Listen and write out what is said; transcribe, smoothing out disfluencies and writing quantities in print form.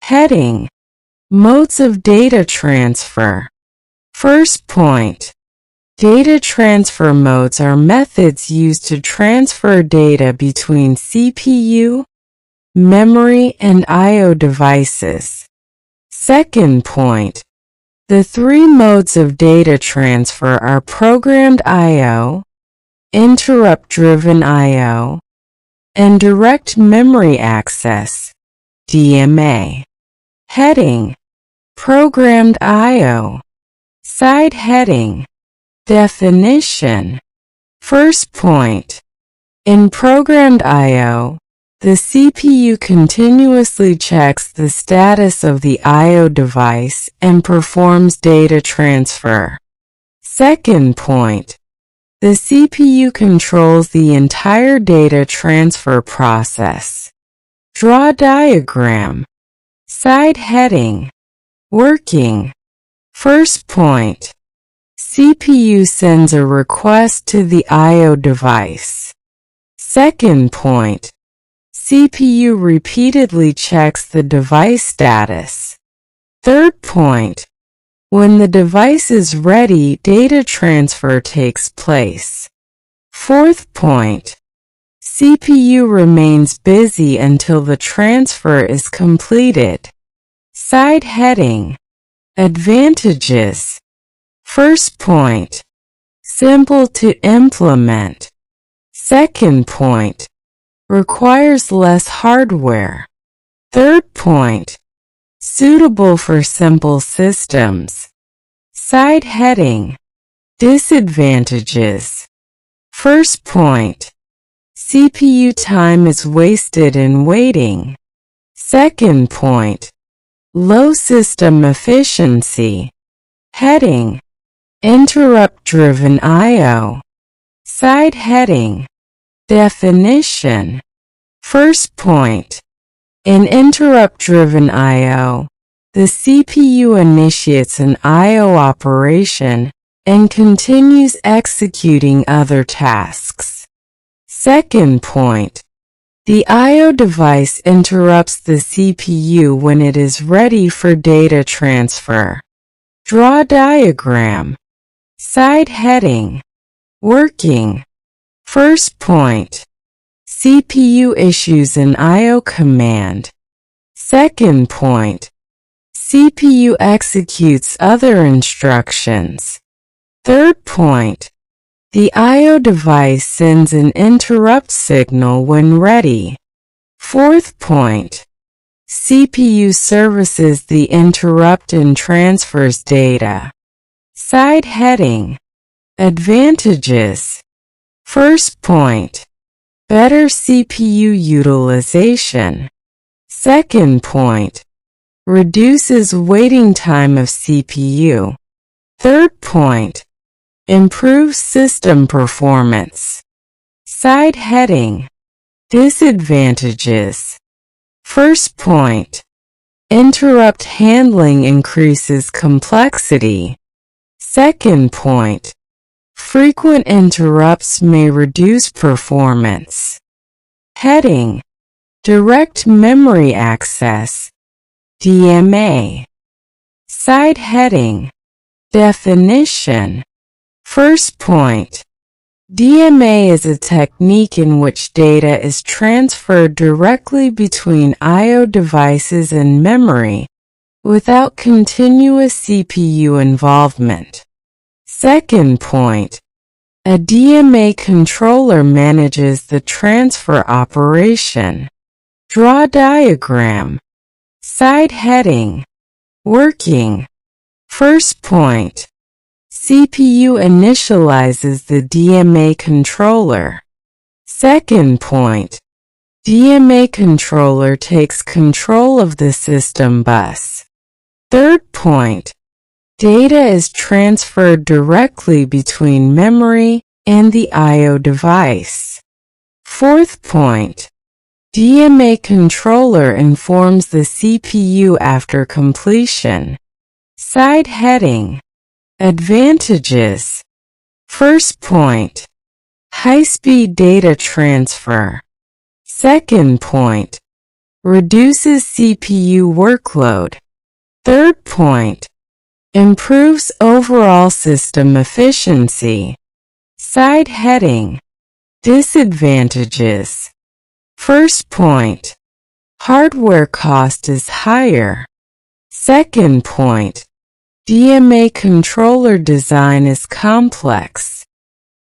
Heading: Modes of data transfer. First point. Data transfer modes are methods used to transfer data between CPU, memory, and I/O devices. Second point. The three modes of data transfer are programmed I/O, interrupt-driven I/O, and direct memory access, DMA. Heading: Programmed I/O. Side heading: Definition. First point. In programmed I/O, the CPU continuously checks the status of the I/O device and performs data transfer. Second point. The CPU controls the entire data transfer process. Draw diagram. Side heading: Working. First point. CPU sends a request to the I/O device. Second point. CPU repeatedly checks the device status. Third point. When the device is ready, data transfer takes place. Fourth point. CPU remains busy until the transfer is completed. Side heading: Advantages. First point. Simple to implement. Second point. Requires less hardware. Third point. Suitable for simple systems. Side heading: Disadvantages. First point. CPU time is wasted in waiting. Second point. Low system efficiency. Heading: Interrupt-driven I/O. Side heading: Definition. First point. In interrupt-driven I/O, the CPU initiates an I/O operation and continues executing other tasks. Second point. The I/O device interrupts the CPU when it is ready for data transfer. Draw diagram. Side heading: Working. First point. CPU issues an I/O command. Second point. CPU executes other instructions. Third point. The I/O device sends an interrupt signal when ready. Fourth point. CPU services the interrupt and transfers data. Side heading: Advantages. First point. Better CPU utilization. Second point. Reduces waiting time of CPU. Third point. Improves system performance. Side heading: Disadvantages. First point. Interrupt handling increases complexity. Second point. Frequent interrupts may reduce performance. Heading: Direct memory access, DMA. Side heading: Definition. First point. DMA is a technique in which data is transferred directly between I/O devices and memory, without continuous CPU involvement. Second point. A DMA controller manages the transfer operation. Draw diagram. Side heading: Working. First point. CPU initializes the DMA controller. Second point. DMA controller takes control of the system bus. Third point. Data is transferred directly between memory and the I/O device. Fourth point. DMA controller informs the CPU after completion. Side heading: Advantages. First point. High-speed data transfer. Second point. reduces CPU workload. Third point, improves overall system efficiency. Side heading, disadvantages. First point, hardware cost is higher. Second point, DMA controller design is complex.